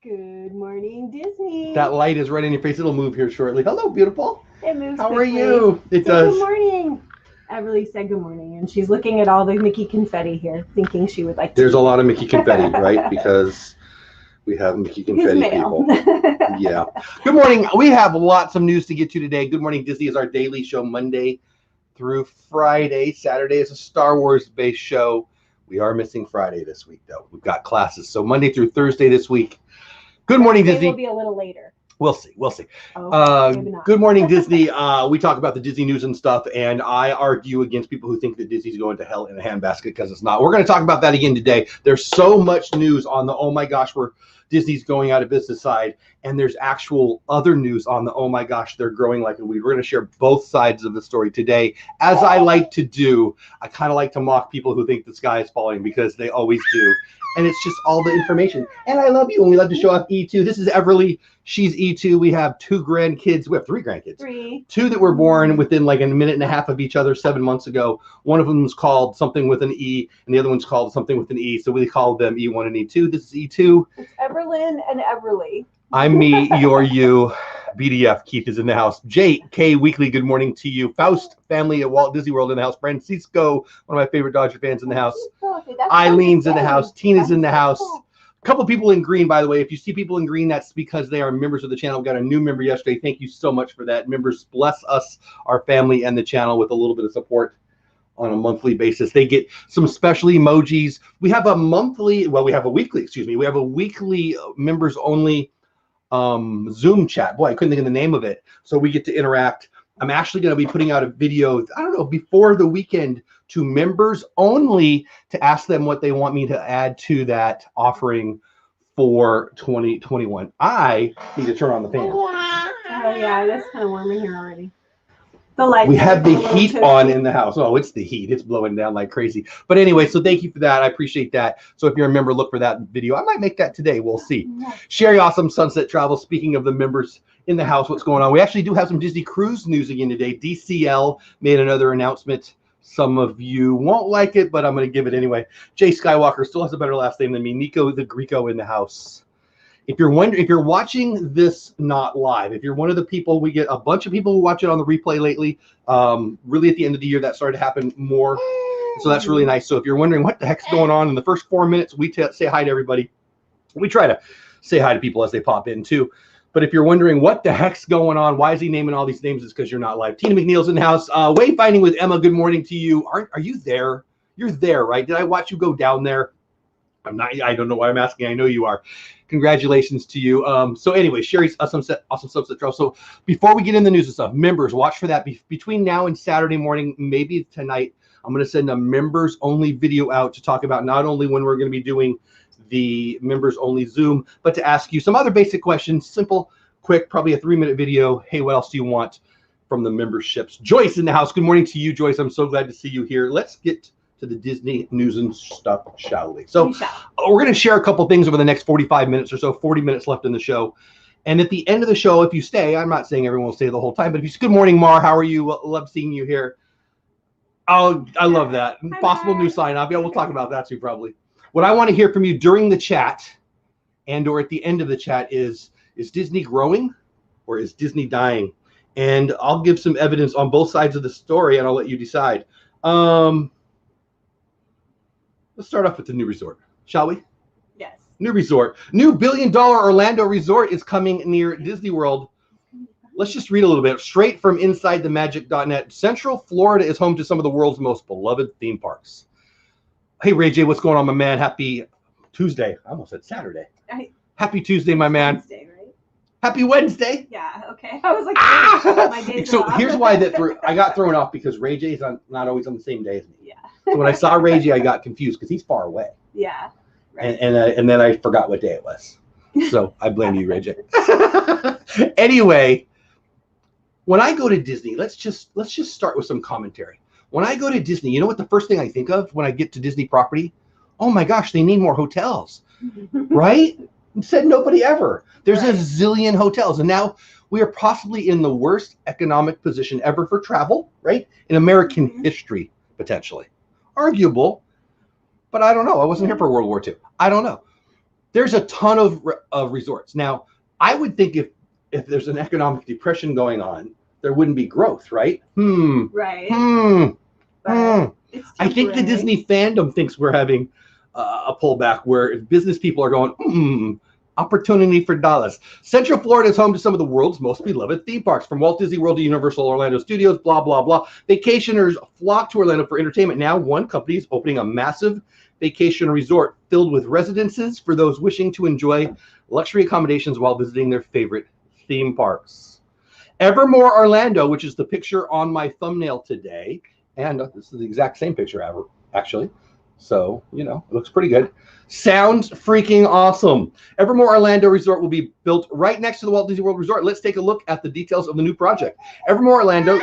Good morning, Disney. That light is right in your face. It'll move here shortly. Hello, beautiful. It moves How quickly. are you? It does. Good morning. Everly said good morning, and she's looking at all the Mickey confetti here, thinking she would like to. There's a lot of Mickey confetti, right? Because we have Mickey confetti people. Yeah. Good morning. We have lots of news to get to today. Good Morning Disney is our daily show Monday through Friday. Saturday is a Star Wars-based show. We are missing Friday this week, though. We've got classes. So Monday through Thursday this week. Good morning, Disney. It will be a little later. We'll see. We'll see. Okay, Good morning, Disney. We talk about the Disney news and stuff, and I argue against people who think that Disney's going to hell in a handbasket because it's not. We're going to talk about that again today. There's so much news on the oh my gosh, where Disney's going out of business side, and there's actual other news on the oh my gosh, they're growing like a weed. We're going to share both sides of the story today. As I like to do, I kind of like to mock people who think the sky is falling because they always do. And it's just all the information. And I love you, and we love to show off E2. This is Everly. She's E2. We have 2 grandkids. We have 3 grandkids. 3. 2 that were born within like a minute and a half of each other 7 months ago. One of them was called something with an E, and the other one's called something with an E. So we called them E1 and E2. This is E2. It's Everlyn and Everly. I'm me, you're you. BDF, Keith is in the house. JK Weekly, good morning to you. Faust family at Walt Disney World in the house. Francisco, one of my favorite Dodger fans in the house. Eileen's in the house. Tina's in the house. A couple people in green, by the way. If you see people in green, that's because they are members of the channel. We got a new member yesterday. Thank you so much for that. Members bless us, our family, and the channel with a little bit of support on a monthly basis. They get some special emojis. We have a monthly, well, we have a weekly, excuse me. We have a weekly members only Zoom chat. Boy, I couldn't think of the name of it. So we get to interact. I'm actually going to be putting out a video, I don't know, before the weekend to members only to ask them what they want me to add to that offering for 2021. I need to turn on the fan. Oh yeah, it is kind of warm in here already. The lights. We have the heat on in the house. Oh, it's the heat. It's blowing down like crazy. But anyway, so thank you for that. I appreciate that. So if you're a member, look for that video. I might make that today. We'll see. Yeah. Sherry Awesome Sunset Travel. Speaking of the members in the house, what's going on? We actually do have some Disney Cruise news again today. DCL made another announcement. Some of you won't like it, but I'm going to give it anyway. Jay Skywalker still has a better last name than me. Nico the Greco in the house. If you're wondering, if you're watching this not live, if you're one of the people, we get a bunch of people who watch it on the replay lately. Really at the end of the year, that started to happen more. So that's really nice. So if you're wondering what the heck's going on in the first 4 minutes, we say hi to everybody. We try to say hi to people as they pop in too. But if you're wondering what the heck's going on, why is he naming all these names? It's because you're not live. Tina McNeil's in the house. Wayfinding with Emma. Good morning to you. Are you there? You're there, right? Did I watch you go down there? I'm not. I don't know why I'm asking. I know you are. Congratulations to you. So anyway, Sherry's awesome Sunset Trail. So before we get in the news and stuff, members, watch for that. Between now and Saturday morning, maybe tonight, I'm going to send a members only video out to talk about not only when we're going to be doing the members only Zoom, but to ask you some other basic questions. Simple, quick, probably a 3-minute video. Hey, what else do you want from the memberships? Joyce in the house. Good morning to you, Joyce. I'm so glad to see you here. Let's get to the Disney news and stuff, shall we? So we're going to share a couple things over the next 45 minutes or so, 40 minutes left in the show. And at the end of the show, if you stay, I'm not saying everyone will stay the whole time, but if you say, good morning, Mar, how are you? Love seeing you here. Oh, I love that. Possible new sign off. Yeah, we'll talk about that too, probably. What I want to hear from you during the chat and or at the end of the chat is Disney growing or is Disney dying? And I'll give some evidence on both sides of the story and I'll let you decide. Let's start off with the new resort, shall we? Yes. New resort. New $1 billion Orlando resort is coming near Disney World. Let's just read a little bit. Straight from InsideTheMagic.net. Central Florida is home to some of the world's most beloved theme parks. Hey, Ray J, what's going on, my man? Happy Tuesday. I almost said Saturday. Happy Tuesday, my man. Wednesday, right? Happy Wednesday. Yeah, okay. I was like, my days so off. Here's why I got thrown off because Ray J is not always on the same day as me. Yeah. So when I saw Ray J, I got confused because he's far away. Yeah. Right. And then I forgot what day it was. So I blame you, Ray J. Anyway, when I go to Disney, let's just start with some commentary. When I go to Disney, you know what the first thing I think of when I get to Disney property? Oh my gosh, they need more hotels, right? Said nobody ever. There's a zillion hotels, and now we are possibly in the worst economic position ever for travel, right? In American history, potentially. Arguable, but I don't know. I wasn't here for World War II. I don't know. there's a ton of resorts. Now, I would think if there's an economic depression going on, there wouldn't be growth, right? Right. It's I think the Disney fandom thinks we're having a pullback where business people are going, opportunity for dollars. Central Florida is home to some of the world's most beloved theme parks, from Walt Disney World to Universal Orlando Studios, blah, blah, blah. Vacationers flock to Orlando for entertainment. Now, one company is opening a massive vacation resort filled with residences for those wishing to enjoy luxury accommodations while visiting their favorite theme parks. Evermore Orlando, which is the picture on my thumbnail today, and this is the exact same picture ever, actually. So, you know, it looks pretty good. Sounds freaking awesome. Evermore Orlando Resort will be built right next to the Walt Disney World Resort. Let's take a look at the details of the new project. Evermore Orlando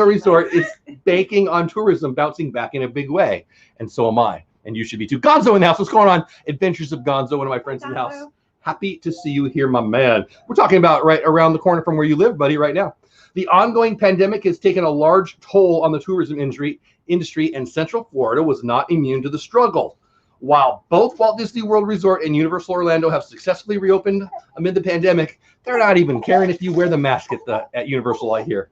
Resort is banking on tourism bouncing back in a big way. And so am I. And you should be too. Gonzo in the house. What's going on? Adventures of Gonzo, one of my friends in the house. Happy to see you here, my man. We're talking about right around the corner from where you live, buddy, right now. The ongoing pandemic has taken a large toll on the tourism industry, and Central Florida was not immune to the struggle. While both Walt Disney World Resort and Universal Orlando have successfully reopened amid the pandemic, they're not even caring if you wear the mask at Universal, I hear.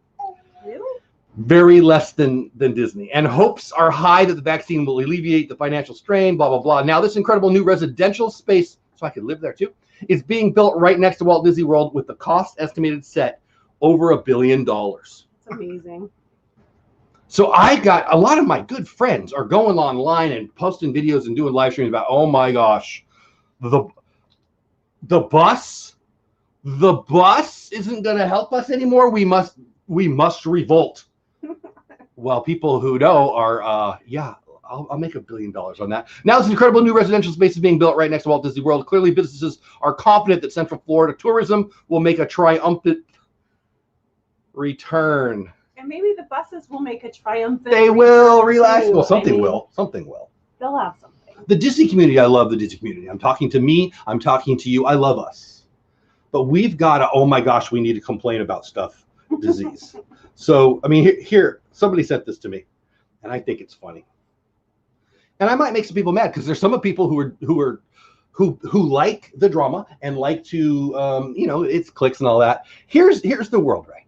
Really? Very less than Disney. And hopes are high that the vaccine will alleviate the financial strain, blah, blah, blah. Now, this incredible new residential space, so I could live there too, is being built right next to Walt Disney World with the cost estimated set over $1 billion. It's amazing. So I got a lot of my good friends are going online and posting videos and doing live streams about, oh my gosh, the bus isn't going to help us anymore. We must revolt. Well, people who know are, I'll make $1 billion on that. Now this incredible new residential space is being built right next to Walt Disney World. Clearly, businesses are confident that Central Florida tourism will make a triumphant return. And maybe the buses will make a triumphant. They will relax. Well, something will. Something will. They'll have something. The Disney community, I love the Disney community. I'm talking to me. I'm talking to you. I love us. But we've got to, oh my gosh, we need to complain about stuff, disease. So, I mean, here, somebody sent this to me, and I think it's funny. And I might make some people mad because there's some people who like the drama and like to, it's clicks and all that. Here's the world right now.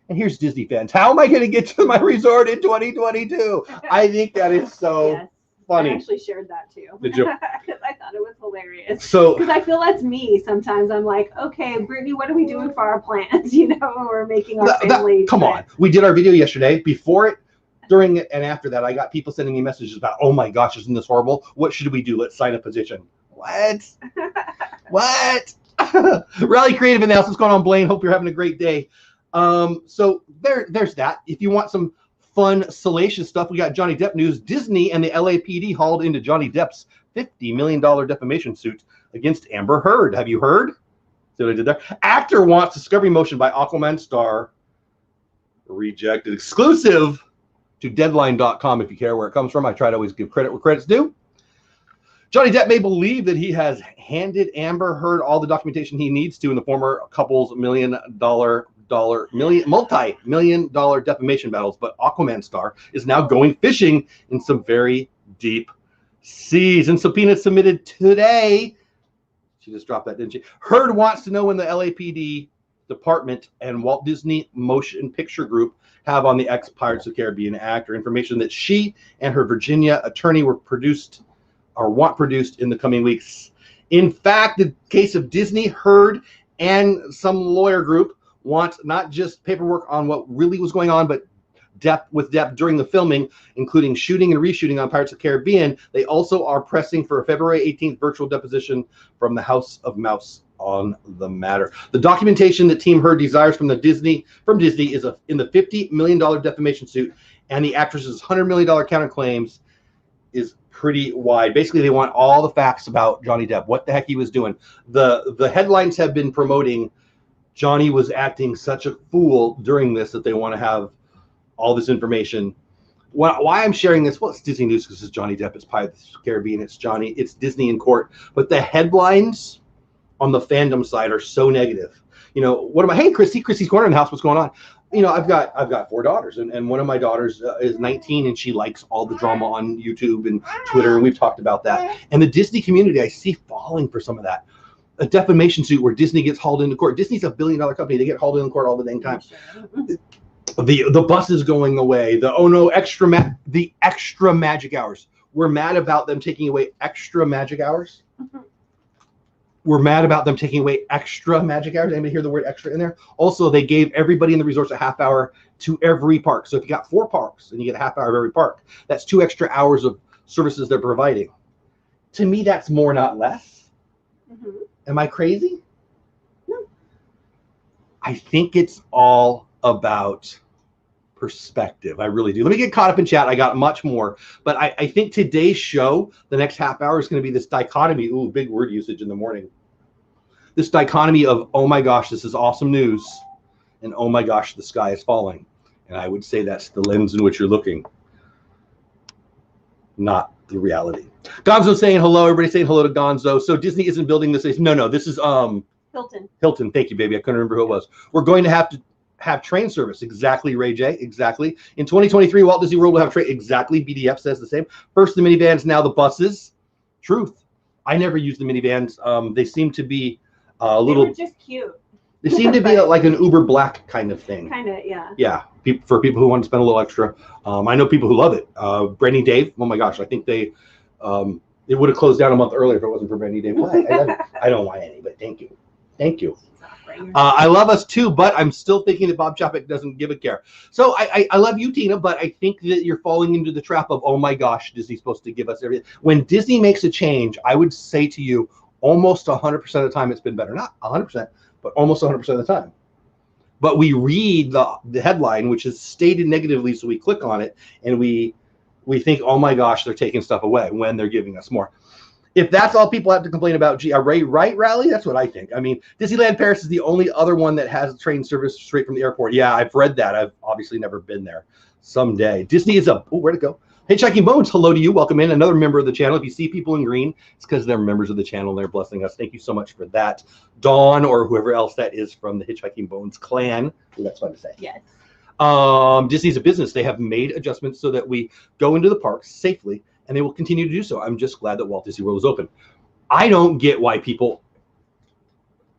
And here's Disney fans. How am I going to get to my resort in 2022? I think that is so funny. I actually shared that too. Did you? Because I thought it was hilarious. So, because I feel that's me. Sometimes I'm like, okay, Brittany, what are we doing for our plans? When we're making our family. Come on. We did our video yesterday. Before it, during it, and after that, I got people sending me messages about, oh my gosh, isn't this horrible? What should we do? Let's sign a petition. What? What? Rally Creative in the house. What's going on, Blaine? Hope you're having a great day. So there's that. If you want some fun, salacious stuff, we got Johnny Depp news. Disney and the LAPD hauled into Johnny Depp's $50 million defamation suit against Amber Heard. Have you heard? See what I did there? Actor wants discovery motion by Aquaman star rejected. Exclusive to Deadline.com if you care where it comes from. I try to always give credit where credit's due. Johnny Depp may believe that he has handed Amber Heard all the documentation he needs to in the former couple's multi-million dollar defamation battles, but Aquaman star is now going fishing in some very deep seas. And subpoena submitted today. She just dropped that, didn't she? Heard wants to know when the LAPD department and Walt Disney Motion Picture Group have on the ex-Pirates of the Caribbean actor information that she and her Virginia attorney were produced or want produced in the coming weeks. In fact, the case of Disney, Heard, and some lawyer group want not just paperwork on what really was going on, but Depp during the filming, including shooting and reshooting on Pirates of the Caribbean. They also are pressing for a February 18th virtual deposition from the House of Mouse on the matter. The documentation that Team Heard desires from Disney is in the $50 million defamation suit, and the actress's $100 million counterclaims is pretty wide. Basically, they want all the facts about Johnny Depp, what the heck he was doing. The headlines have been promoting Johnny was acting such a fool during this that they want to have all this information. Why I'm sharing this? Well, it's Disney News because it's Johnny Depp, it's Pirates of the Caribbean, it's Disney in court. But the headlines on the fandom side are so negative. Hey, Christy's Corner in the house, what's going on? you know, I've got 4 daughters, and one of my daughters is 19, and she likes all the drama on YouTube and Twitter, and we've talked about that. And the Disney community, I see falling for some of that. A defamation suit where Disney gets hauled into court. Disney's $1 billion company. They get hauled into court all the dang time. The bus is going away. The extra magic hours. We're mad about them taking away extra magic hours. We're mad about them taking away extra magic hours. Anybody hear the word extra in there? Also, they gave everybody in the resorts a half hour to every park. So if you got 4 parks and you get a half hour of every park, that's 2 extra hours of services they're providing. To me, that's more, not less. Am I crazy? No. I think it's all about perspective. I really do. Let me get caught up in chat. I got much more, but I think today's show, the next half hour, is going to be this dichotomy. Ooh, big word usage in the morning. This dichotomy of, oh my gosh, this is awesome news, and oh my gosh, the sky is falling. And I would say that's the lens in which you're looking, not the reality. Gonzo saying hello. Everybody saying hello to Gonzo. So Disney isn't building this. No, this is Hilton. Thank you, baby. I couldn't remember who it was. We're going to have train service. Exactly, Ray J. Exactly. In 2023, Walt Disney World will have train. Exactly. BDF says the same. First the minivans, now the buses. Truth. I never used the minivans. They seem to be a little. They were just cute. They seem to be like an Uber Black kind of thing. Kind of, yeah. Yeah. For people who want to spend a little extra. I know people who love it. Brandy Dave. Oh my gosh. I think they. It would have closed down a month earlier if it wasn't for Brandy Dave. I don't want any, but thank you. Thank you. I love us too, but I'm still thinking that Bob Chapek doesn't give a care. So I love you, Tina, but I think that you're falling into the trap of, oh my gosh, Disney's supposed to give us everything. When Disney makes a change, I would say to you, almost 100% of the time it's been better. Not 100%, but almost 100% of the time. But we read the headline, which is stated negatively, so we click on it, and we think, oh my gosh, they're taking stuff away when they're giving us more. If that's all people have to complain about, gee, are Ray right, Rally? That's what I think. I mean, Disneyland Paris is the only other one that has train service straight from the airport. Yeah, I've read that. I've obviously never been there. Someday. Disney is where'd it go? Hitchhiking Bones, hello to you. Welcome in. Another member of the channel. If you see people in green, it's because they're members of the channel and they're blessing us. Thank you so much for that. Dawn, or whoever else that is from the Hitchhiking Bones clan. Ooh, that's fun to say. Yes. Disney's a business. They have made adjustments so that we go into the parks safely, and they will continue to do so. I'm just glad that Walt Disney World is open. I don't get why people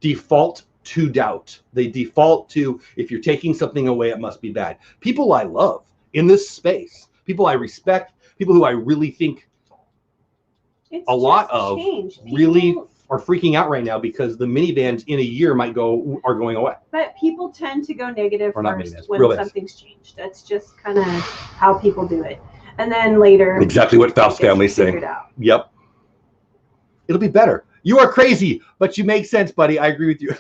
default to doubt. They default to, if you're taking something away, it must be bad. People I love in this space, people I respect, people who I really think a lot of really are freaking out right now because the minivans in a year are going away. But people tend to go negative first when Real something's changed. That's just kind of how people do it. And then later, exactly what Faust's family's saying. Yep. It'll be better. You are crazy, but you make sense, buddy. I agree with you.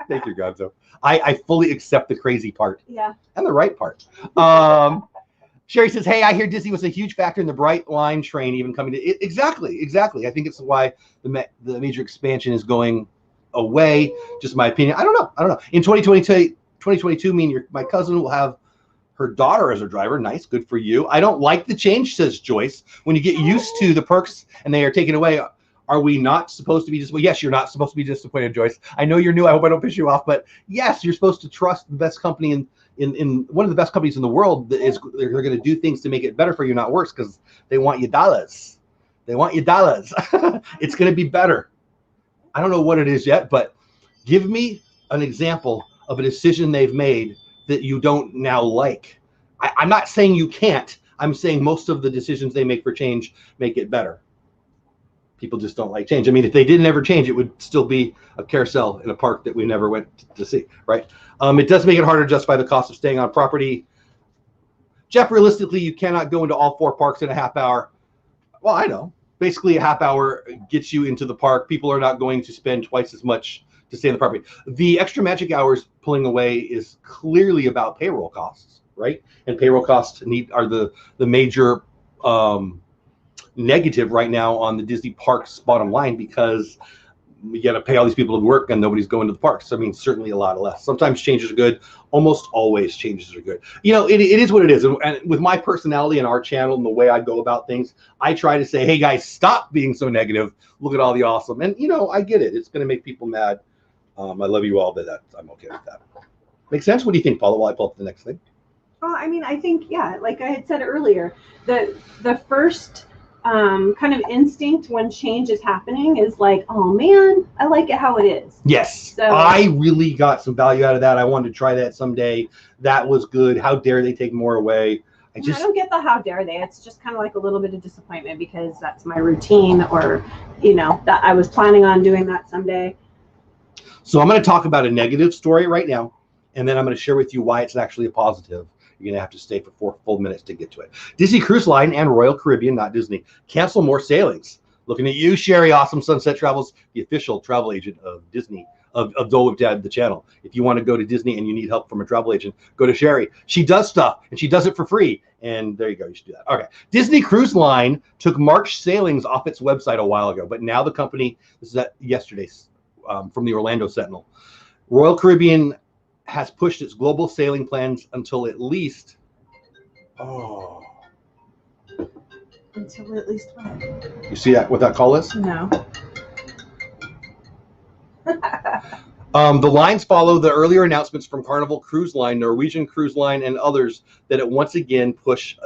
Thank you, Gonzo. I fully accept the crazy part. Yeah. And the right part. Sherry says, hey, I hear Disney was a huge factor in the Bright Line train even coming to exactly. I think it's why the major expansion is going away. Just my opinion. I don't know. In 2022, my cousin will have her daughter as a driver. Nice, good for you. I don't like the change, says Joyce. When you get used to the perks and they are taken away, are we not supposed to be disappointed? Yes, you're not supposed to be disappointed, Joyce. I know you're new. I hope I don't piss you off, but yes, you're supposed to trust the best company in one of the best companies in the world. They're going to do things to make it better for you, not worse, because they want you dollars. They want you dollars. It's going to be better. I don't know what it is yet, but give me an example of a decision they've made that you don't now like. I'm not saying you can't. I'm saying most of the decisions they make for change make it better. People just don't like change. I mean, if they didn't ever change, it would still be a carousel in a park that we never went to see, right? It does make it harder to justify the cost of staying on property. Jeff, realistically, you cannot go into all 4 parks in a half hour. Well, I know. Basically, a half hour gets you into the park. People are not going to spend twice as much to stay on the property. The extra magic hours pulling away is clearly about payroll costs, right? And payroll costs are the major negative right now on the Disney parks bottom line, because we got to pay all these people to work and nobody's going to the parks. I mean, certainly a lot less. Sometimes changes are good. Almost always changes are good. You know, it is what it is. And with my personality and our channel and the way I go about things, I try to say, hey guys, stop being so negative. Look at all the awesome. And you know, I get it. It's going to make people mad. I love you all, but I'm okay with that. Make sense? What do you think, Paula, while I pull up the next thing? Well, I mean, I think, yeah, like I had said earlier, the first kind of instinct when change is happening is like, oh man, I like it how it is. Yes, so, I really got some value out of that. I wanted to try that someday. That was good. How dare they take more away? I don't get the how dare they. It's just kind of like a little bit of disappointment because that's my routine, or, you know, that I was planning on doing that someday. So I'm going to talk about a negative story right now, and then I'm going to share with you why it's actually a positive. You're going to have to stay for 4 full minutes to get to it. Disney Cruise Line and Royal Caribbean, not Disney, cancel more sailings. Looking at you, Sherry, Awesome Sunset Travels, the official travel agent of Disney, of Dole Whip Dad, the channel. If you want to go to Disney and you need help from a travel agent, go to Sherry. She does stuff, and she does it for free. And there you go. You should do that. Okay. Disney Cruise Line took March sailings off its website a while ago, but now the company, this is yesterday from the Orlando Sentinel, Royal Caribbean has pushed its global sailing plans until at least, until at least what? You see that, what that call is? No. The lines follow the earlier announcements from Carnival Cruise Line, Norwegian Cruise Line, and others that it once again push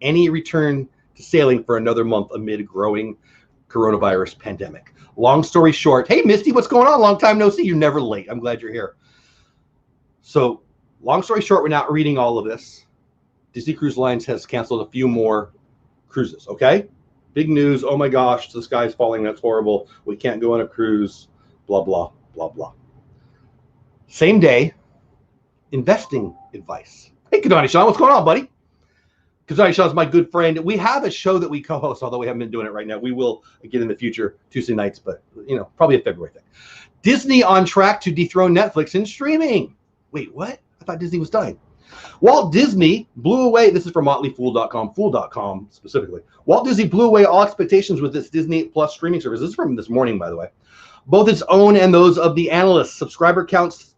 any return to sailing for another month amid growing coronavirus pandemic. Long story short, hey, Misty, what's going on? Long time no see. You're never late. I'm glad you're here. So long story short, we're not reading all of this. Disney Cruise Lines has canceled a few more cruises, okay? Big news. Oh my gosh, the sky's falling. That's horrible. We can't go on a cruise. Blah, blah, blah, blah. Same day, investing advice. Hey, Kadani Sean, what's going on, buddy? Kadani Sean's my good friend. We have a show that we co-host, although we haven't been doing it right now. We will again in the future, Tuesday nights, but, you know, probably a February thing. Disney on track to dethrone Netflix in streaming. Wait, what? I thought Disney was dying. Walt Disney blew away, this is from motleyfool.com, fool.com specifically. Walt Disney blew away all expectations with its Disney Plus streaming service. This is from this morning, by the way. Both its own and those of the analysts. Subscriber counts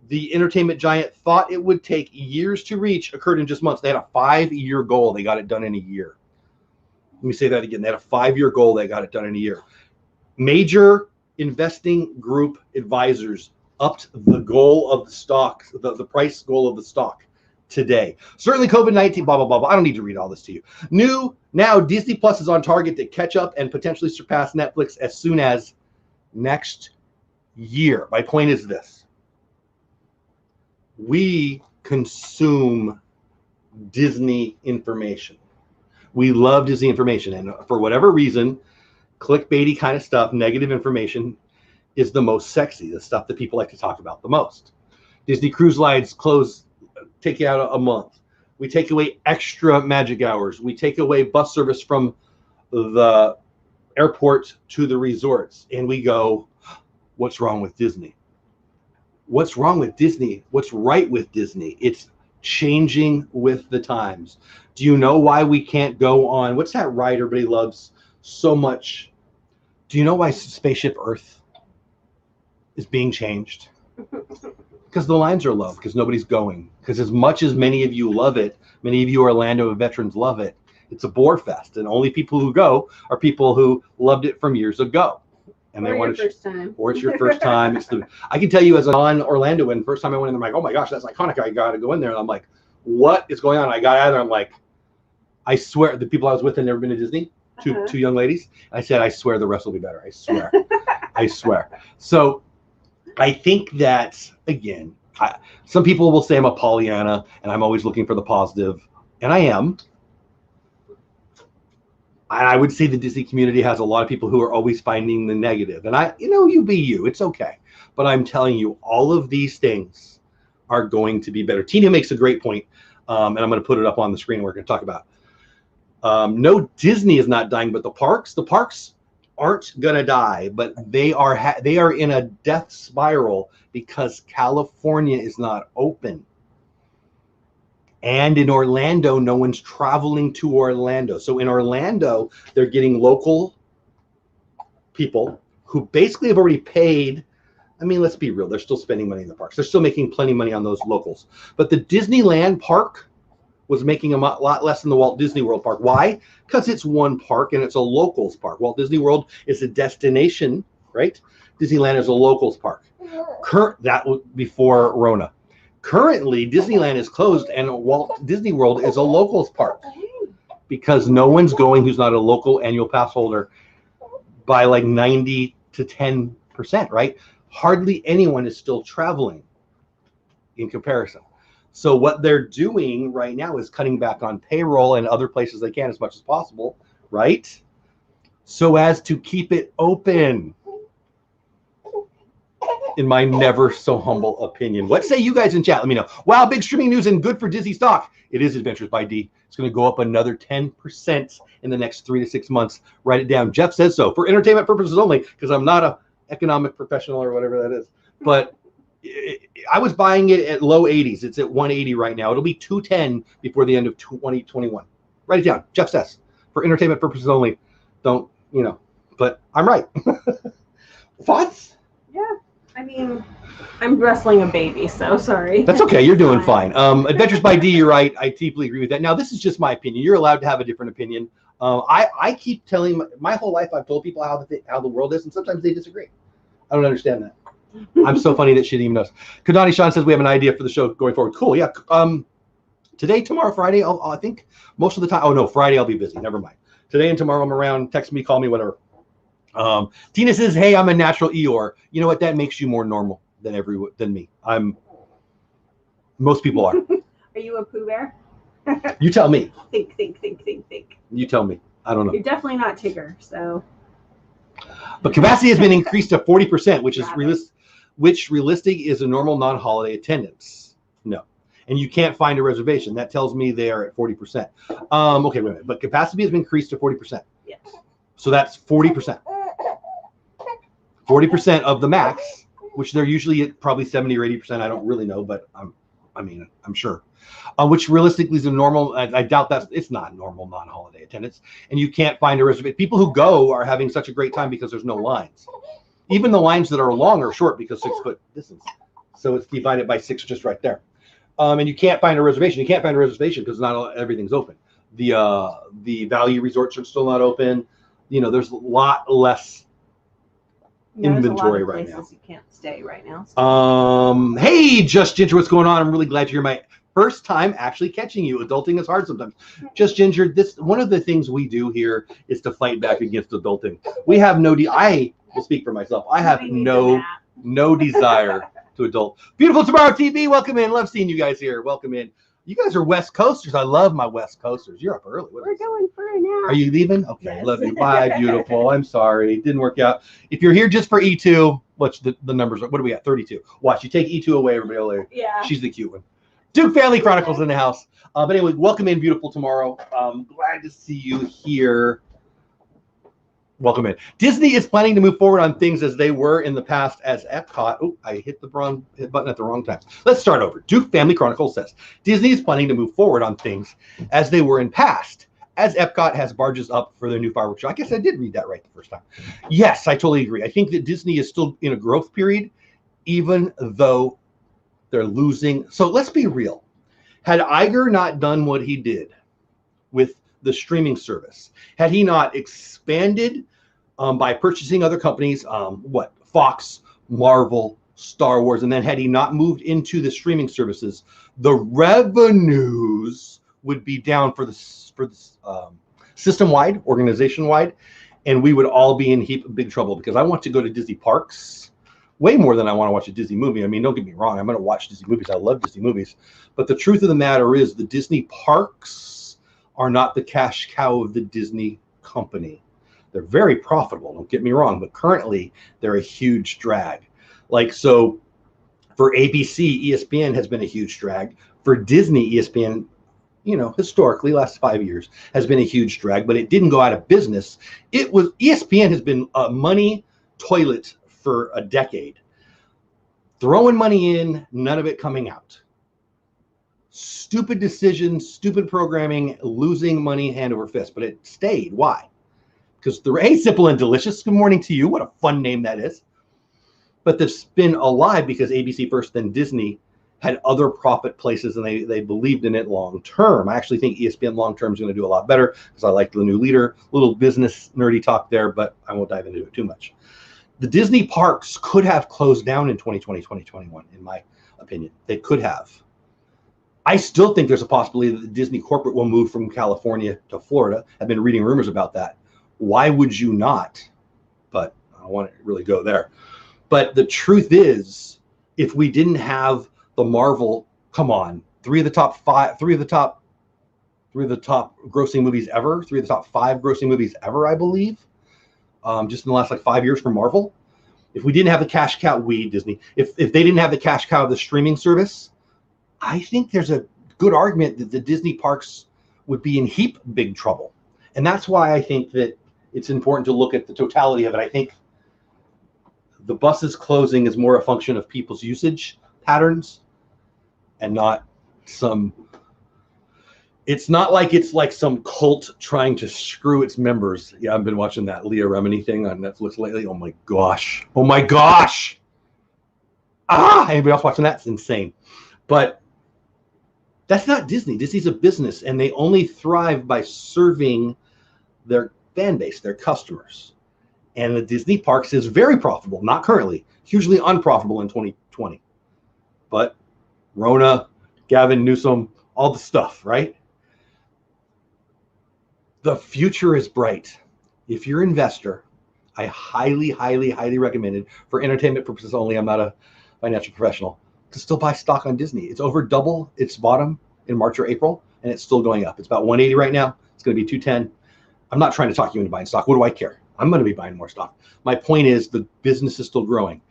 the entertainment giant thought it would take years to reach occurred in just months. They had a 5-year goal. They got it done in a year. Let me say that again. They had a 5-year goal. They got it done in a year. Major investing group advisors upped the goal of the stock, the price goal of the stock today. Certainly COVID-19, blah, blah, blah, blah. I don't need to read all this to you. Now Disney Plus is on target to catch up and potentially surpass Netflix as soon as next year. My point is this. We consume Disney information. We love Disney information. And for whatever reason, clickbaity kind of stuff, negative information is the most sexy, the stuff that people like to talk about the most. Disney Cruise Lines take you out a month. We take away extra magic hours. We take away bus service from the airport to the resorts. And we go, what's wrong with Disney? What's wrong with Disney? What's right with Disney? It's changing with the times. Do you know why we can't go on? What's that ride everybody loves so much? Do you know why Spaceship Earth is being changed? Because the lines are low, because nobody's going. Because as much as many of you love it, many of you Orlando veterans love it, it's a bore fest. And only people who go are people who loved it from years ago. And or your first time. Or it's your first time. I can tell you as a non-Orlandoan, first time I went in, I'm like, oh my gosh, that's iconic. I got to go in there. And I'm like, what is going on? I got out of there. I'm like, I swear, the people I was with had never been to Disney, two young ladies. I said, I swear the rest will be better. I swear. I swear. So I think that, again, some people will say I'm a Pollyanna and I'm always looking for the positive. And I am. I would say the Disney community has a lot of people who are always finding the negative. And you be you. It's okay. But I'm telling you, all of these things are going to be better. Tina makes a great point, and I'm going to put it up on the screen. We're going to talk about. No, Disney is not dying, but the parks aren't going to die, but they are in a death spiral because California is not open. And in Orlando, no one's traveling to Orlando. So in Orlando, they're getting local people who basically have already paid. I mean, let's be real. They're still spending money in the parks. They're still making plenty of money on those locals. But the Disneyland park was making a lot less than the Walt Disney World park. Why? Because it's one park and it's a locals park. Walt Disney World is a destination, right? Disneyland is a locals park. That was before Rona. Currently, Disneyland is closed and Walt Disney World is a locals park because no one's going who's not a local annual pass holder by like 90 to 10%, right? Hardly anyone is still traveling in comparison. So what they're doing right now is cutting back on payroll and other places they can as much as possible, right? So as to keep it open, in my never so humble opinion. What say you guys in chat? Let me know. Wow, big streaming news and good for Disney stock. It is Adventures by D. It's going to go up another 10% in the next 3 to 6 months. Write it down. Jeff says so. For entertainment purposes only, because I'm not an economic professional or whatever that is. But I was buying it at low 80s. It's at 180 right now. It'll be 210 before the end of 2021. Write it down. Jeff says. For entertainment purposes only. Don't, you know. But I'm right. Thoughts? Yeah. I mean, I'm wrestling a baby, so sorry. That's okay. You're doing fine. Adventures by D, you're right. I deeply agree with that. Now, this is just my opinion. You're allowed to have a different opinion. I keep telling my whole life, I've told people how the world is, and sometimes they disagree. I don't understand that. I'm so funny that shit even knows. Kadani Sean says we have an idea for the show going forward. Cool. Yeah. Today, tomorrow, Friday, I think most of the time. Oh, no, Friday I'll be busy. Never mind. Today and tomorrow I'm around. Text me, call me, whatever. Tina says, hey, I'm a natural Eeyore. You know what? That makes you more normal than me. Most people are. Are you a Pooh Bear? You tell me. Think. You tell me. I don't know. You're definitely not Tigger, so. But capacity has been increased to 40%, which realistic is a normal non-holiday attendance. No. And you can't find a reservation. That tells me they are at 40%. Okay, wait a minute. But capacity has been increased to 40%. Yes. So that's 40%. 40% of the max, which they're usually at probably 70 or 80%. I don't really know, but I'm sure. Which realistically is a normal. I doubt it's not normal non-holiday attendance, and you can't find a reservation. People who go are having such a great time because there's no lines. Even the lines that are long are short because 6 foot distance. So it's divided by 6 just right there. And you can't find a reservation. You can't find a reservation because not everything's open. The value resorts are still not open. You know, there's a lot less inventory right now. You can't stay right now. Hey, Just Ginger, what's going on? I'm really glad you're my first time actually catching you. Adulting is hard sometimes. Just Ginger, one of the things we do here is to fight back against adulting. We have I will speak for myself. I have no desire to adult. Beautiful Tomorrow TV, welcome in. Love seeing you guys here. Welcome in. You guys are West Coasters. I love my West Coasters. You're up early. We're going for a nap. Are you leaving? Okay, yes. Love you. Bye, beautiful. I'm sorry. It didn't work out. If you're here just for E2, what's the numbers? What do we got? 32. Watch, you take E2 away, everybody will leave. Yeah. She's the cute one. Duke Family Chronicles in the house. But anyway, welcome in, beautiful Tomorrow. Glad to see you here. Welcome in. Disney is planning to move forward on things as they were in the past as Epcot. Oh, I hit the wrong button at the wrong time. Let's start over. Duke Family Chronicles says, Disney is planning to move forward on things as they were in past, as Epcot has barges up for their new fireworks show. I guess I did read that right the first time. Yes, I totally agree. I think that Disney is still in a growth period, even though they're losing. So let's be real. Had Iger not done what he did with the streaming service, had he not expanded by purchasing other companies, Fox, Marvel, Star Wars, and then had he not moved into the streaming services, the revenues would be down for the system-wide, organization-wide, and we would all be in big trouble because I want to go to Disney parks way more than I want to watch a Disney movie. I mean, don't get me wrong. I'm going to watch Disney movies. I love Disney movies. But the truth of the matter is the Disney parks are not the cash cow of the Disney company. They're very profitable, don't get me wrong, but currently they're a huge drag. Like, so for ABC, ESPN has been a huge drag. For Disney, ESPN, you know, historically, last 5 years, has been a huge drag, but it didn't go out of business. ESPN has been a money toilet for a decade. Throwing money in, none of it coming out. Stupid decisions, stupid programming, losing money hand over fist, but it stayed. Why? Because hey, Simple and Delicious, good morning to you. What a fun name that is. But they've been alive because ABC first, then Disney had other profit places, and they believed in it long term. I actually think ESPN long term is going to do a lot better because I like the new leader. Little business nerdy talk there, but I won't dive into it too much. The Disney parks could have closed down in 2020, 2021, in my opinion. They could have. I still think there's a possibility that the Disney corporate will move from California to Florida. I've been reading rumors about that. Why would you not? But I don't want to really go there. But the truth is, if we didn't have the Marvel, come on, three of the top grossing movies ever, three of the top 5 grossing movies ever, I believe, just in the last like 5 years for Marvel. If we didn't have the cash cow, Disney, if they didn't have the cash cow of the streaming service, I think there's a good argument that the Disney parks would be in heap big trouble. And that's why I think that it's important to look at the totality of it. I think the buses closing is more a function of people's usage patterns and not some, it's not like it's like some cult trying to screw its members. Yeah, I've been watching that Leah Remini thing on Netflix lately. Oh my gosh. Oh my gosh. Anybody else watching that? It's insane. But that's not Disney. Disney's a business, and they only thrive by serving their fan base, their customers. And the Disney parks is very profitable, not currently, hugely unprofitable in 2020. But Rona, Gavin Newsom, all the stuff, right? The future is bright. If you're an investor, I highly, highly, highly recommend it for entertainment purposes only. I'm not a financial professional. To still buy stock on Disney. It's over double its bottom in March or April, and it's still going up. It's about 180 right now. It's going to be 210. I'm not trying to talk you into buying stock. What do I care? I'm going to be buying more stock. My point is the business is still growing.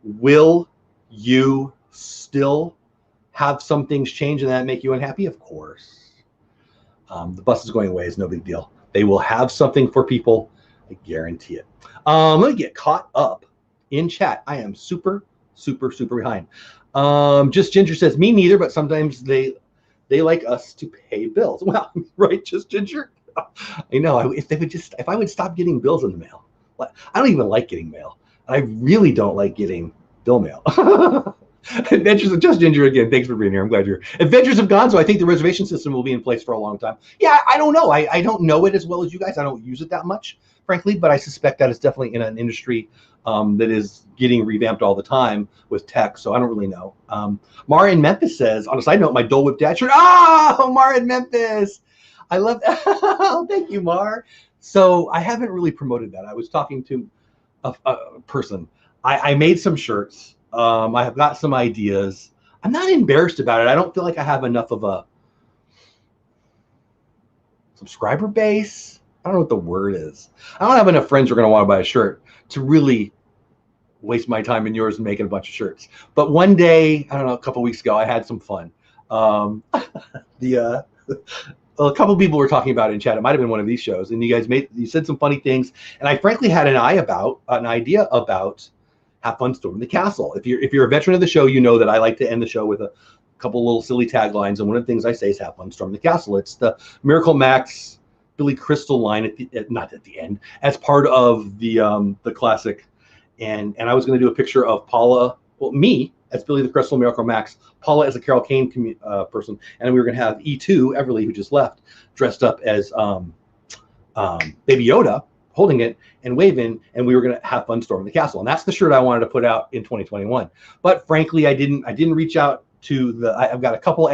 Will you still have some things change and that make you unhappy? Of course. The bus is going away. It's no big deal. They will have something for people. I guarantee it. Let me get caught up in chat. I am super behind. Just Ginger says, me neither, but sometimes they like us to pay bills. Well, right, Just Ginger. I know. If I would stop getting bills in the mail. I don't even like getting mail. I really don't like getting bill mail. Adventures of Just Ginger again. Thanks for being here. I'm glad you're here. Adventures of Gonzo. I think the reservation system will be in place for a long time. Yeah, I don't know. I don't know it as well as you guys. I don't use it that much, frankly, but I suspect that it's definitely in an industry that is getting revamped all the time with tech. So I don't really know. Mara in Memphis says, on a side note, my Dole Whip dad shirt. Oh, Mara in Memphis. I love that. Thank you, Mar. So I haven't really promoted that. I was talking to a person. I made some shirts. I have got some ideas. I'm not embarrassed about it. I don't feel like I have enough of a subscriber base. I don't know what the word is. I don't have enough friends who are going to want to buy a shirt to really waste my time and yours making a bunch of shirts. But one day, I don't know, a couple weeks ago, I had some fun. A couple of people were talking about it in chat. It might have been one of these shows, and you said some funny things, and I frankly had an idea about have fun storming the castle. If you're a veteran of the show, you know that I like to end the show with a couple little silly taglines, and one of the things I say is have fun storming the castle. It's the Miracle Max Billy Crystal line not at the end, as part of the classic, and I was going to do a picture of Paula, well, me as Billy the Crystal Miracle Max, Paula as a Carol Kane person, and we were going to have E2 Everly, who just left, dressed up as Baby Yoda, holding it and waving, and we were going to have fun storming the castle. And that's the shirt I wanted to put out in 2021. But frankly, I didn't reach out to I've got a couple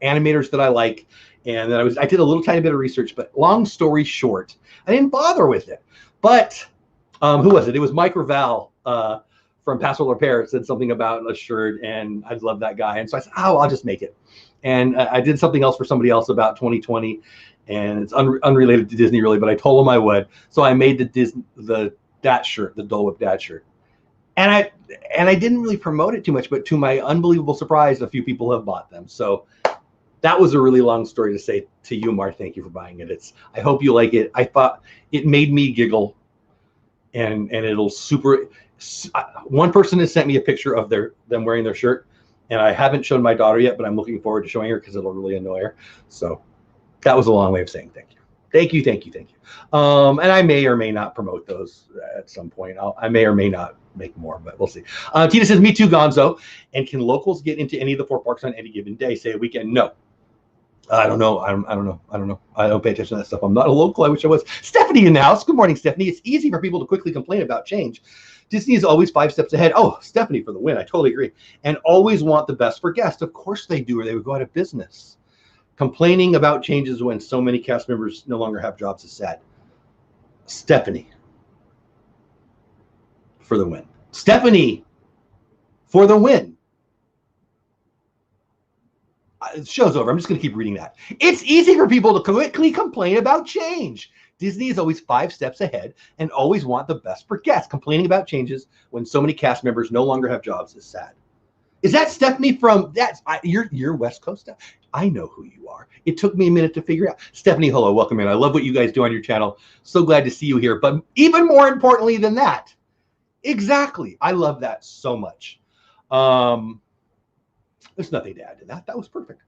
animators that I like, and then I did a little tiny bit of research. But long story short, I didn't bother with it. But who was it? It was Mike Raval from Pastoral Repair said something about a shirt, and I love that guy. And so I said, I'll just make it. And I did something else for somebody else about 2020, and it's unrelated to Disney really, but I told them I would. So I made that shirt, the Dole Whip dad shirt. And I didn't really promote it too much, but to my unbelievable surprise, a few people have bought them. So that was a really long story to say to you, Mar. Thank you for buying it. I hope you like it. I thought it made me giggle, and it'll one person has sent me a picture of them wearing their shirt, and I haven't shown my daughter yet, but I'm looking forward to showing her because it'll really annoy her. So that was a long way of saying thank you. Thank you. And I may or may not promote those at some point. I may or may not make more, but we'll see. Tina says, me too, Gonzo. And can locals get into any of the 4 parks on any given day, say a weekend? No. I don't know. I don't know. I don't know. I don't pay attention to that stuff. I'm not a local. I wish I was. Stephanie in the house. Good morning, Stephanie. It's easy for people to quickly complain about change. Disney is always 5 steps ahead. Oh, Stephanie for the win. I totally agree. And always want the best for guests. Of course they do, or they would go out of business. Complaining about changes when so many cast members no longer have jobs is sad. Stephanie for the win. Stephanie for the win. The show's over. I'm just going to keep reading that. It's easy for people to quickly complain about change. Disney is always 5 steps ahead and always want the best for guests. Complaining about changes when so many cast members no longer have jobs is sad. Is that Stephanie from you're West Coast? I know who you are. It took me a minute to figure out. Stephanie, hello, welcome in. I love what you guys do on your channel. So glad to see you here. But even more importantly than that, exactly, I love that so much. There's nothing to add to that. That was perfect.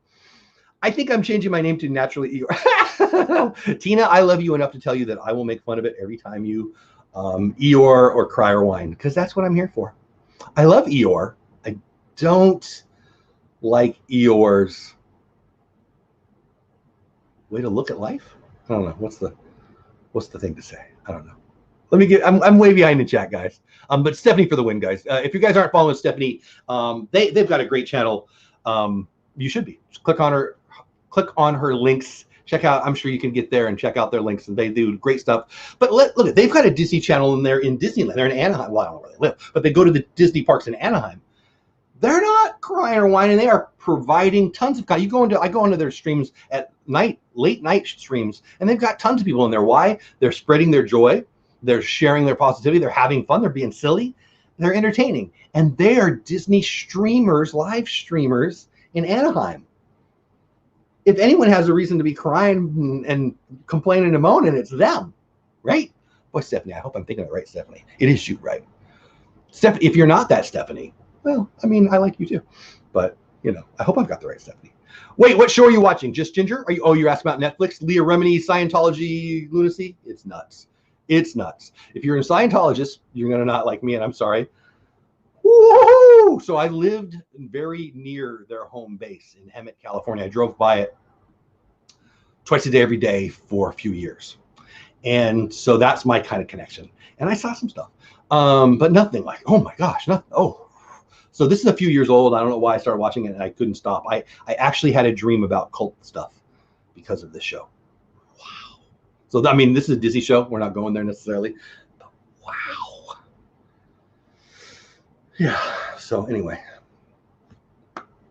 I think I'm changing my name to Naturally Eeyore. Tina, I love you enough to tell you that I will make fun of it every time you Eeyore or cry or whine, because that's what I'm here for. I love Eeyore. I don't like Eeyore's way to look at life. I don't know. What's the thing to say? I don't know. Let me get. I'm way behind the chat, guys. But Stephanie for the win, guys. If you guys aren't following Stephanie, they've got a great channel. You should be. Just click on her links. Check out. I'm sure you can get there and check out their links, and they do great stuff. But look, they've got a Disney channel in there in Disneyland. They're in Anaheim. Well, I don't know where they live, but they go to the Disney parks in Anaheim. They're not crying or whining. They are providing tons of content. I go into their streams at night, late night streams, and they've got tons of people in there. Why? They're spreading their joy. They're sharing their positivity. They're having fun. They're being silly. They're entertaining. And they are Disney streamers, live streamers in Anaheim. If anyone has a reason to be crying and complaining and moaning, it's them, right? Boy, Stephanie, I hope I'm thinking of it right, Stephanie. It is you, right? Stephanie, if you're not that Stephanie, well, I mean, I like you too. But, I hope I've got the right Stephanie. Wait, what show are you watching? Just Ginger? You're asking about Netflix? Leah Remini, Scientology, lunacy? It's nuts. It's nuts. If you're a Scientologist, you're going to not like me, and I'm sorry. Woo-hoo! So I lived very near their home base in Hemet, California. I drove by it twice a day, every day for a few years. And so that's my kind of connection. And I saw some stuff, but nothing like, oh my gosh, So this is a few years old. I don't know why I started watching it and I couldn't stop. I actually had a dream about cult stuff because of this show. Wow. So, I mean, this is a Disney show. We're not going there necessarily. But wow. Yeah. So anyway.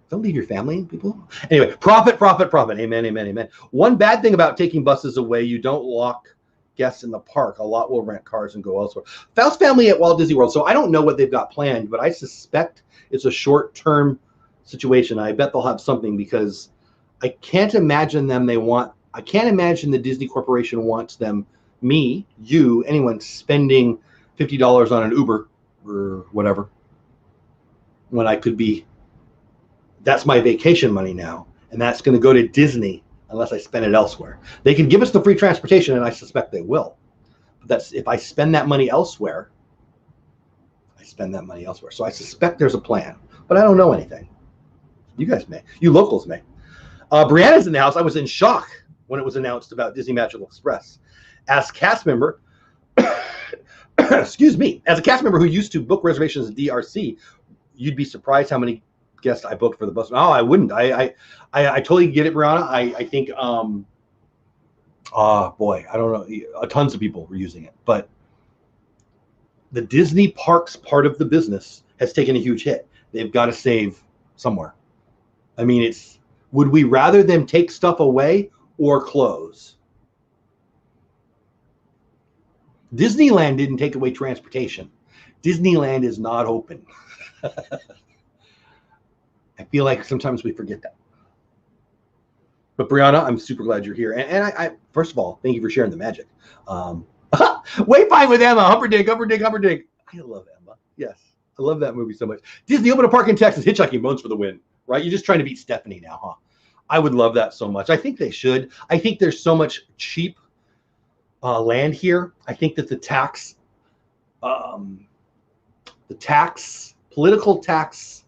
Don't leave your family, people. Anyway, profit. Amen, amen, amen. One bad thing about taking buses away, you don't lock guests in the park. A lot will rent cars and go elsewhere. Faust family at Walt Disney World. So I don't know what they've got planned, but I suspect it's a short-term situation. I bet they'll have something because I can't imagine I can't imagine the Disney Corporation wants them, me, you, anyone spending $50 on an Uber or whatever when I could be, that's my vacation money now. And that's going to go to Disney unless I spend it elsewhere. They can give us the free transportation, and I suspect they will. But that's if I spend that money elsewhere, So I suspect there's a plan, but I don't know anything. You guys may. You locals may. Brianna's in the house. I was in shock when it was announced about Disney Magical Express. As a cast member, excuse me, as a cast member who used to book reservations at DRC, you'd be surprised how many guests I booked for the bus. No, I wouldn't. I totally get it, Brianna. I think, boy, I don't know. Tons of people were using it, but the Disney parks part of the business has taken a huge hit. They've got to save somewhere. I mean, would we rather them take stuff away or close? Disneyland didn't take away transportation. Disneyland is not open. I feel like sometimes we forget that. But Brianna, I'm super glad you're here. And I first of all, thank you for sharing the magic. Wayfind with Emma, Humperdinck. I love Emma. Yes, I love that movie so much. Disney opened a park in Texas, hitchhiking bones for the win. Right? You're just trying to beat Stephanie now, huh? I would love that so much. I think they should. I think there's so much cheap land here. I think that the political tax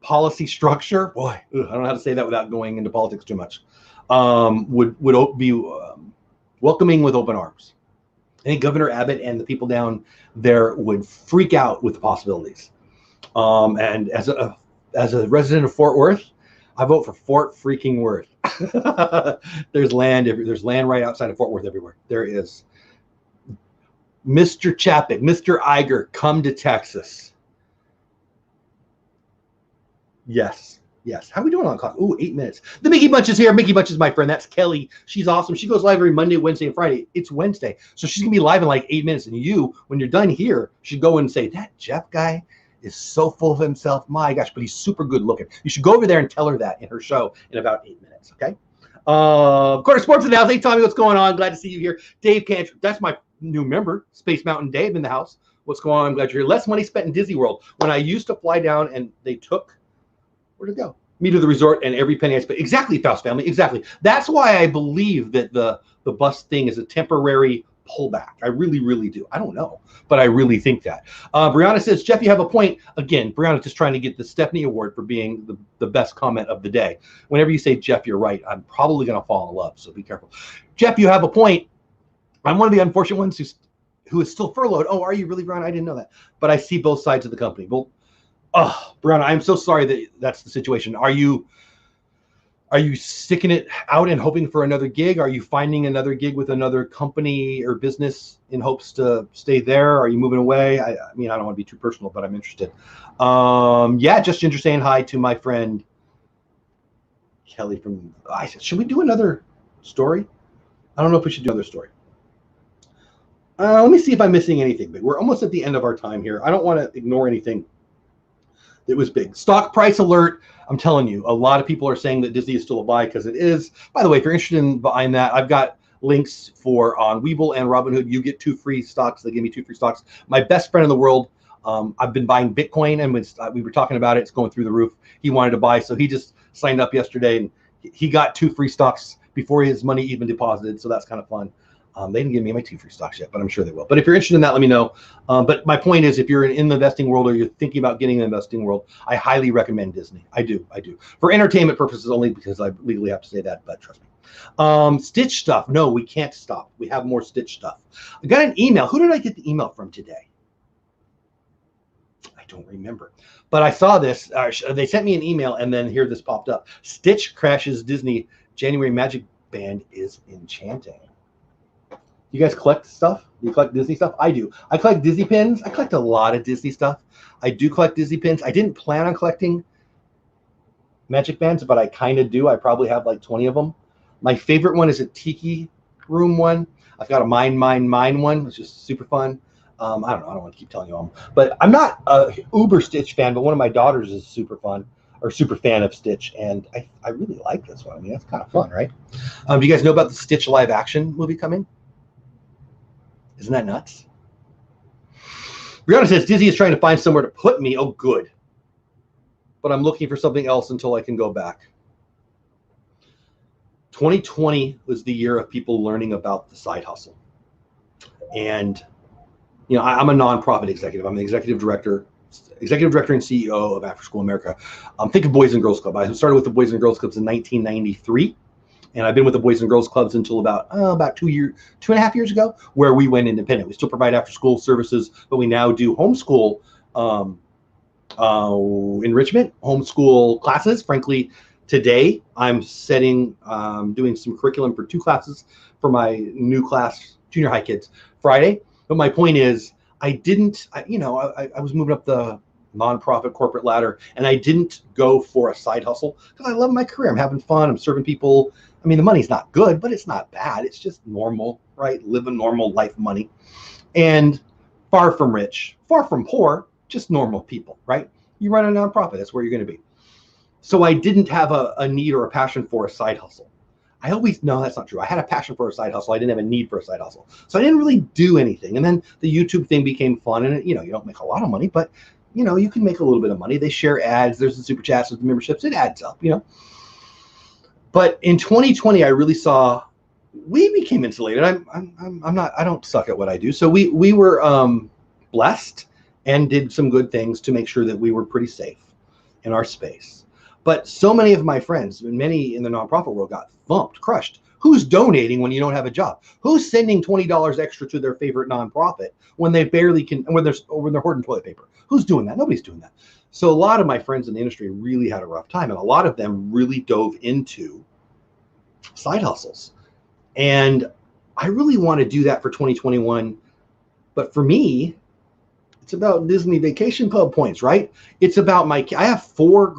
policy structure. Boy, I don't know how to say that without going into politics too much. would be welcoming with open arms. I think Governor Abbott and the people down there would freak out with the possibilities. And as a resident of Fort Worth, I vote for Fort freaking Worth. There's land right outside of Fort Worth everywhere. There is. Mr. Chapek, Mr. Iger, come to Texas. Yes. Yes. How are we doing on clock? Ooh, 8 minutes. The Mickey Bunch is here. Mickey Bunch is my friend. That's Kelly. She's awesome. She goes live every Monday, Wednesday, and Friday. It's Wednesday. So she's going to be live in like 8 minutes. And you, when you're done here, should go and say, that Jeff guy is so full of himself. My gosh, but he's super good looking. You should go over there and tell her that in her show in about 8 minutes. Okay. Quarter Sports Analysis. Hey, Tommy, what's going on? Glad to see you here. Dave Cantrip. That's my new member, Space Mountain Dave in the house. What's going on? I'm glad you're here. Less money spent in Disney World. When I used to fly down and they took, where'd it go? Me to the resort and every penny I spent. Exactly, Faust family. Exactly. That's why I believe that the bus thing is a temporary pullback. I really, really do. I don't know, but I really think that. Brianna says, Jeff, you have a point. Again, Brianna's just trying to get the Stephanie Award for being the best comment of the day. Whenever you say, Jeff, you're right, I'm probably going to fall in love, so be careful. Jeff, you have a point. I'm one of the unfortunate ones who is still furloughed. Oh, are you really, Brianna? I didn't know that. But I see both sides of the company. Well, oh, Brianna, I'm so sorry that that's the situation. Are you sticking it out and hoping for another gig? Are you finding another gig with another company or business in hopes to stay there? Are you moving away? I mean, I don't want to be too personal, but I'm interested. Yeah, just Ginger saying hi to my friend Kelly from. I said, should we do another story? I don't know if we should do another story. Let me see if I'm missing anything, but we're almost at the end of our time here. I don't want to ignore anything that was big. Stock price alert. I'm telling you, a lot of people are saying that Disney is still a buy because it is. By the way, if you're interested in buying that, I've got links for on Webull and Robinhood. You get 2 free stocks. They give me 2 free stocks. My best friend in the world, I've been buying Bitcoin, and when we were talking about it, it's going through the roof. He wanted to buy, so he just signed up yesterday, and he got 2 free stocks before his money even deposited, so that's kind of fun. They didn't give me my 2 free stocks yet, but I'm sure they will. But if you're interested in that, let me know. But my point is, if you're in the investing world or you're thinking about getting in the investing world, I highly recommend Disney. I do. For entertainment purposes only, because I legally have to say that, but trust me. Stitch stuff. No, we can't stop. We have more Stitch stuff. I got an email. Who did I get the email from today? I don't remember. But I saw this. They sent me an email, and then here this popped up. Stitch crashes Disney. January Magic Band is enchanting. You guys collect stuff? Do you collect Disney stuff? I do. I collect Disney pins. I collect a lot of Disney stuff. I do collect Disney pins. I didn't plan on collecting Magic Bands, but I kind of do. I probably have like 20 of them. My favorite one is a Tiki Room one. I've got a Mine one, which is super fun. I don't know. I don't want to keep telling you all. But I'm not a uber Stitch fan, but one of my daughters is super fun or super fan of Stitch, and I really like this one. I mean, that's kind of fun, right? Do you guys know about the Stitch live action movie coming? Isn't that nuts? Brianna says, Disney is trying to find somewhere to put me. Oh, good. But I'm looking for something else until I can go back. 2020 was the year of people learning about the side hustle. And, you know, I'm a nonprofit executive. I'm the executive director and CEO of After School America. Think of Boys and Girls Club. I started with the Boys and Girls Clubs in 1993. And I've been with the Boys and Girls Clubs until about 2.5 years ago, where we went independent. We still provide after-school services, but we now do homeschool enrichment, homeschool classes. Frankly, today I'm doing some curriculum for 2 classes for my new class, junior high kids, Friday. But my point is, I was moving up the nonprofit corporate ladder, and I didn't go for a side hustle because I love my career. I'm having fun. I'm serving people. I mean, the money's not good, but it's not bad. It's just normal, right? Live a normal life money. And far from rich, far from poor, just normal people, right? You run a nonprofit, that's where you're going to be. So I didn't have a need or a passion for a side hustle. No, that's not true. I had a passion for a side hustle. I didn't have a need for a side hustle. So I didn't really do anything. And then the YouTube thing became fun. And, you don't make a lot of money, but, you can make a little bit of money. They share ads. There's the super chats with the memberships. It adds up, But in 2020, I really saw we became insulated. I don't suck at what I do. So we were blessed and did some good things to make sure that we were pretty safe in our space. But so many of my friends, and many in the nonprofit world, got thumped, crushed. Who's donating when you don't have a job? Who's sending $20 extra to their favorite nonprofit when they barely can, when they're hoarding toilet paper? Who's doing that? Nobody's doing that. So a lot of my friends in the industry really had a rough time, and a lot of them really dove into side hustles. And I really want to do that for 2021. But for me, it's about Disney Vacation Club points, right? It's about I have four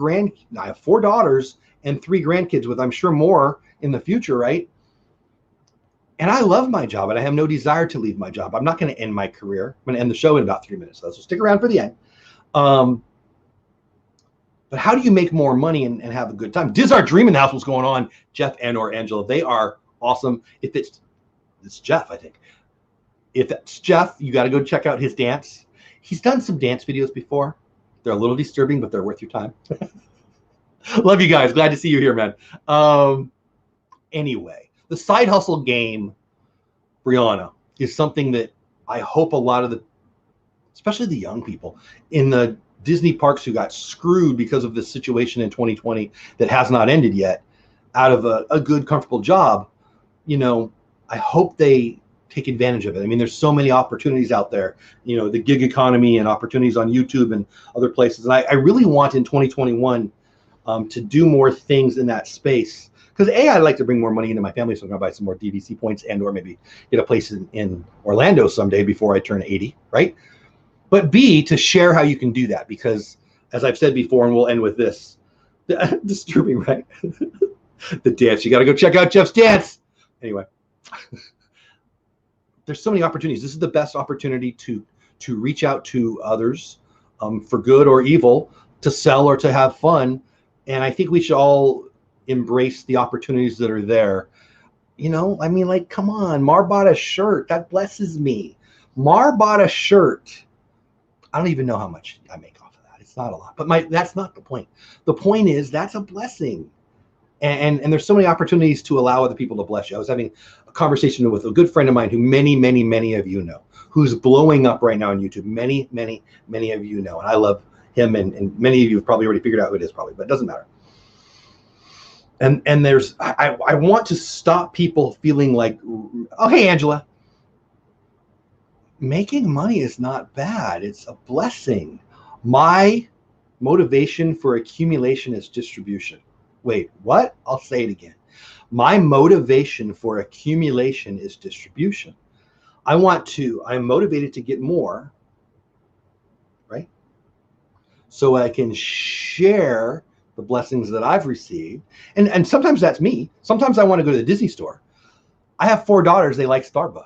daughters and 3 grandkids with, I'm sure, more in the future, right? And I love my job, and I have no desire to leave my job. I'm not going to end my career. I'm going to end the show in about 3 minutes, though, so stick around for the end. But how do you make more money and have a good time? Diz Our Dream in the house, what's going on? Jeff and or Angela, they are awesome. If it's Jeff, I think. If it's Jeff, you got to go check out his dance. He's done some dance videos before. They're a little disturbing, but they're worth your time. Love you guys. Glad to see you here, man. Anyway, the side hustle game, Brianna, is something that I hope a lot of the, especially the young people in the Disney parks who got screwed because of this situation in 2020 that has not ended yet, out of a good, comfortable job, you know, I hope they take advantage of it. I mean, there's so many opportunities out there, you know, the gig economy and opportunities on YouTube and other places. And I really want in 2021 to do more things in that space. Because I'd like to bring more money into my family, so I'm going to buy some more DVC points and or maybe get a place in Orlando someday before I turn 80, right? But B, to share how you can do that. Because as I've said before, and we'll end with this, disturbing, right? The dance. You got to go check out Jeff's dance. Anyway. There's so many opportunities. This is the best opportunity to reach out to others for good or evil, to sell or to have fun. And I think we should all embrace the opportunities that are there. You know, I mean, like, come on, Mar bought a shirt. That blesses me. Mar bought a shirt. I don't even know how much I make off of that. It's not a lot, but that's not the point. The point is that's a blessing. And there's so many opportunities to allow other people to bless you. I was having a conversation with a good friend of mine who many of you know, who's blowing up right now on YouTube. Many of you know, and I love him, and many of you have probably already figured out who it is, probably, but it doesn't matter. And I want to stop people feeling like, oh, hey, Angela, making money is not bad. It's a blessing. My motivation for accumulation is distribution. Wait, what? I'll say it again. My motivation for accumulation is distribution. I'm motivated to get more, right? So I can share the blessings that I've received. And sometimes that's me. Sometimes I want to go to the Disney store. I have 4 daughters. They like Starbucks.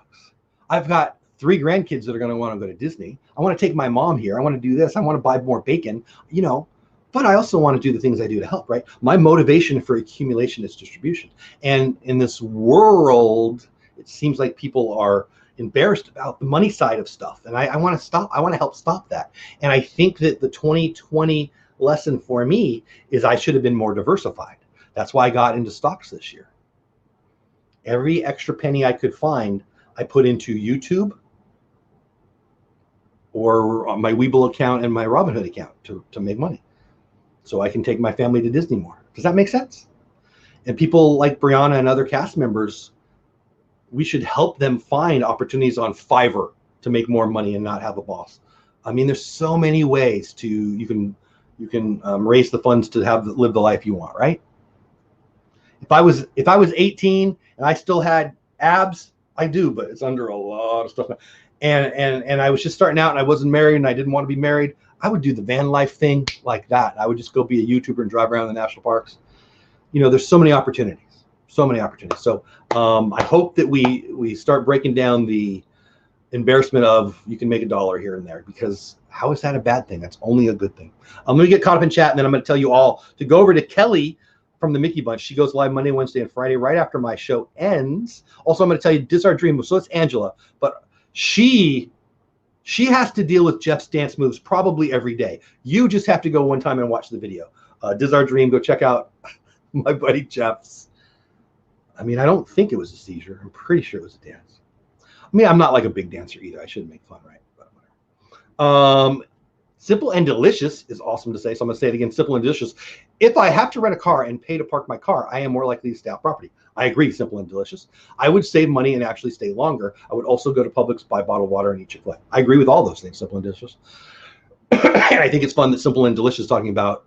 I've got 3 grandkids that are going to want to go to Disney. I want to take my mom here. I want to do this. I want to buy more bacon, you know. But I also want to do the things I do to help, right? My motivation for accumulation is distribution. And in this world, it seems like people are embarrassed about the money side of stuff. And I want to stop. I want to help stop that. And I think that the 2020 lesson for me is I should have been more diversified. That's why I got into stocks this year. Every extra penny I could find, I put into YouTube or my Webull account and my Robinhood account to make money. So I can take my family to Disney more. Does that make sense? And people like Brianna and other cast members, we should help them find opportunities on Fiverr to make more money and not have a boss. I mean, there's so many ways you can raise the funds to live the life you want, right? If I was 18 and I still had abs, I do, but it's under a lot of stuff. And I was just starting out and I wasn't married and I didn't want to be married, I would do the van life thing like that. I would just go be a YouTuber and drive around the national parks. You know, there's so many opportunities, so many opportunities. So I hope that we start breaking down the embarrassment of you can make $1 here and there, because how is that a bad thing? That's only a good thing. I'm going to get caught up in chat, and then I'm going to tell you all to go over to Kelly from the Mickey Bunch. She goes live Monday, Wednesday, and Friday right after my show ends. Also, I'm going to tell you, this is our dream. So it's Angela, but she has to deal with Jeff's dance moves probably every day. You just have to go one time and watch the video. This is our dream. Go check out my buddy Jeff's. I mean, I don't think it was a seizure. I'm pretty sure it was a dance. I mean, I'm not like a big dancer either. I shouldn't make fun, right? But whatever. Simple and delicious is awesome to say, so I'm going to say it again, simple and delicious. If I have to rent a car and pay to park my car, I am more likely to stay off property. I agree, simple and delicious. I would save money and actually stay longer. I would also go to Publix, buy bottled water, and eat Chick-fil-A. I agree with all those things, simple and delicious. And I think it's fun that simple and delicious is talking about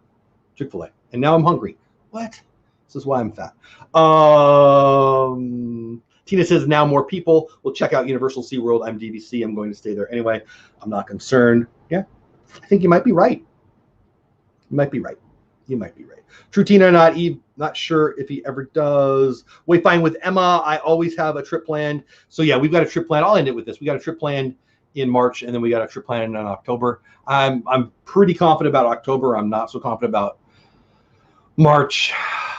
Chick-fil-A. And now I'm hungry. What? This is why I'm fat. Tina says now more people will check out Universal SeaWorld. I'm DVC. I'm going to stay there anyway. I'm not concerned. Yeah. I think you might be right. You might be right. You might be right. True Tina, not sure if he ever does. Wayfind with Emma. I always have a trip planned. So yeah, we've got a trip planned. I'll end it with this. We got a trip planned in March, and then we got a trip planned in October. I'm pretty confident about October. I'm not so confident about March.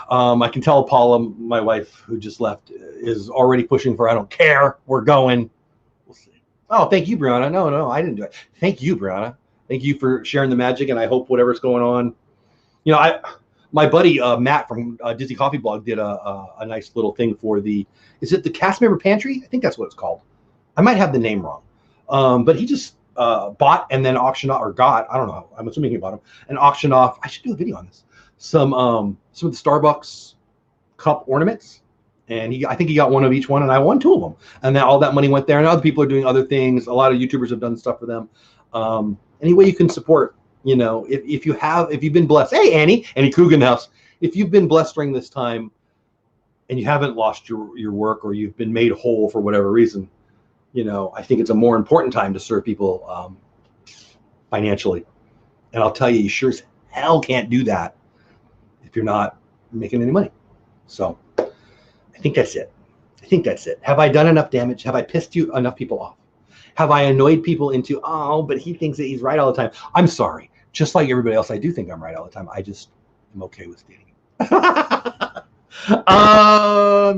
I can tell Paula, my wife who just left, is already pushing for I don't care. We're going. We'll see. Oh, thank you, Brianna. No, I didn't do it. Thank you, Brianna. Thank you for sharing the magic, and I hope whatever's going on. You know, my buddy Matt from Disney Coffee Blog did a nice little thing for is it the cast member pantry? I think that's what it's called. I might have the name wrong, but he just bought and then auctioned off, or got, I don't know. I'm assuming he bought them and auctioned off. I should do a video on this. Some of the Starbucks cup ornaments. And I think he got one of each one, and I won 2 of them. And then all that money went there, and other people are doing other things. A lot of YouTubers have done stuff for them. Any way you can support, you know, if you've been blessed. Hey, Annie Coogan House. If you've been blessed during this time and you haven't lost your work, or you've been made whole for whatever reason, you know, I think it's a more important time to serve people financially. And I'll tell you, you sure as hell can't do that if you're not making any money. So I think that's it. Have I done enough damage? Have I pissed enough people off? Have I annoyed people into, oh, but he thinks that he's right all the time? I'm sorry. Just like everybody else, I do think I'm right all the time. I just am okay with stating it.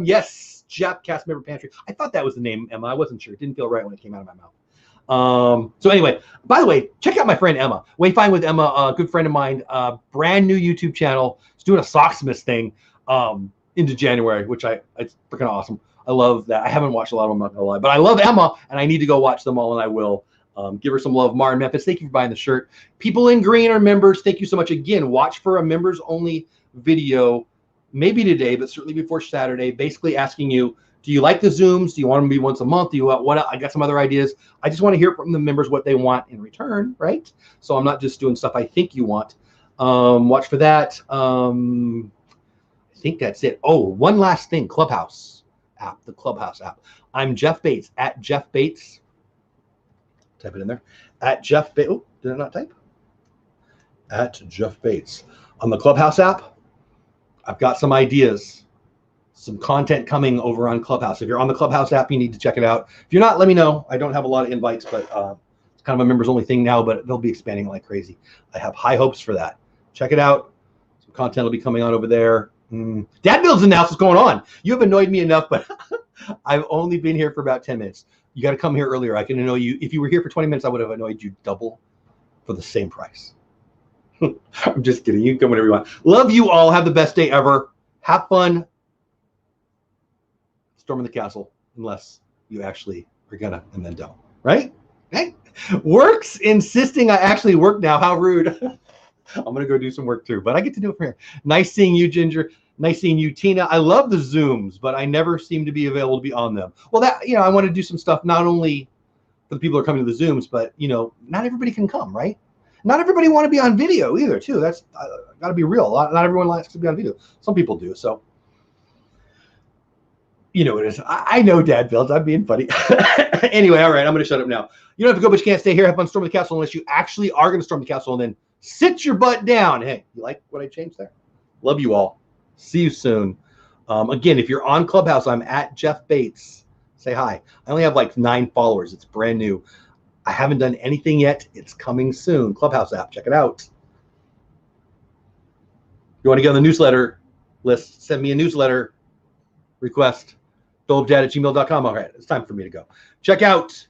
Yes, Jap Cast Member Pantry. I thought that was the name, Emma. I wasn't sure. It didn't feel right when it came out of my mouth. So anyway, by the way, check out my friend Emma. Wayfind with Emma, a good friend of mine, brand new YouTube channel. She's doing a Socksmith thing into January, which it's freaking awesome. I love that. I haven't watched a lot of them, I'm not gonna lie, but I love Emma, and I need to go watch them all, and I will. Give her some love. Mara Memphis, thank you for buying the shirt. People in green are members. Thank you so much. Again, watch for a members only video, maybe today, but certainly before Saturday, basically asking you, do you like the Zooms? Do you want them to be once a month? Do you want what? I got some other ideas. I just want to hear from the members what they want in return, right? So I'm not just doing stuff I think you want. Watch for that. I think that's it. Oh, one last thing, Clubhouse app, the Clubhouse app. I'm Jeff Bates, at Jeff Bates. Type it in there. At Jeff Bates. Oh, did I not type? At Jeff Bates. On the Clubhouse app, I've got some ideas, some content coming over on Clubhouse. If you're on the Clubhouse app, you need to check it out. If you're not, let me know. I don't have a lot of invites, but it's kind of a members only thing now, but they'll be expanding like crazy. I have high hopes for that. Check it out. Some content will be coming on over there. Dad Builds in the house. What's going on? You have annoyed me enough, but I've only been here for about 10 minutes. You got to come here earlier. I can annoy you. If you were here for 20 minutes, I would have annoyed you double for the same price. I'm just kidding. You can come whenever you want. Love you all. Have the best day ever. Have fun storming the castle, unless you actually are gonna and then don't. Right? Hey, Works insisting I actually work now. How rude. I'm going to go do some work too, but I get to do it from here. Nice seeing you, Ginger. Nice seeing you, Tina. I love the Zooms, but I never seem to be available to be on them. Well, that, you know, I want to do some stuff not only for the people who are coming to the Zooms, but, you know, not everybody can come, right? Not everybody want to be on video either, too. That's got to be real. Not everyone likes to be on video. Some people do. So, you know what it is. I know, Dad Builds. I'm being funny. Anyway, all right. I'm going to shut up now. You don't have to go, but you can't stay here. Have fun storming the castle unless you actually are going to storm the castle and then sit your butt down. Hey, you like what I changed there? Love you all. See you soon. Again, if you're on Clubhouse, I'm at Jeff Bates. Say hi. I only have like 9 followers. It's brand new. I haven't done anything yet. It's coming soon. Clubhouse app. Check it out. You want to get on the newsletter list, send me a newsletter request. dolewhip@gmail.com. All right, it's time for me to go. Check out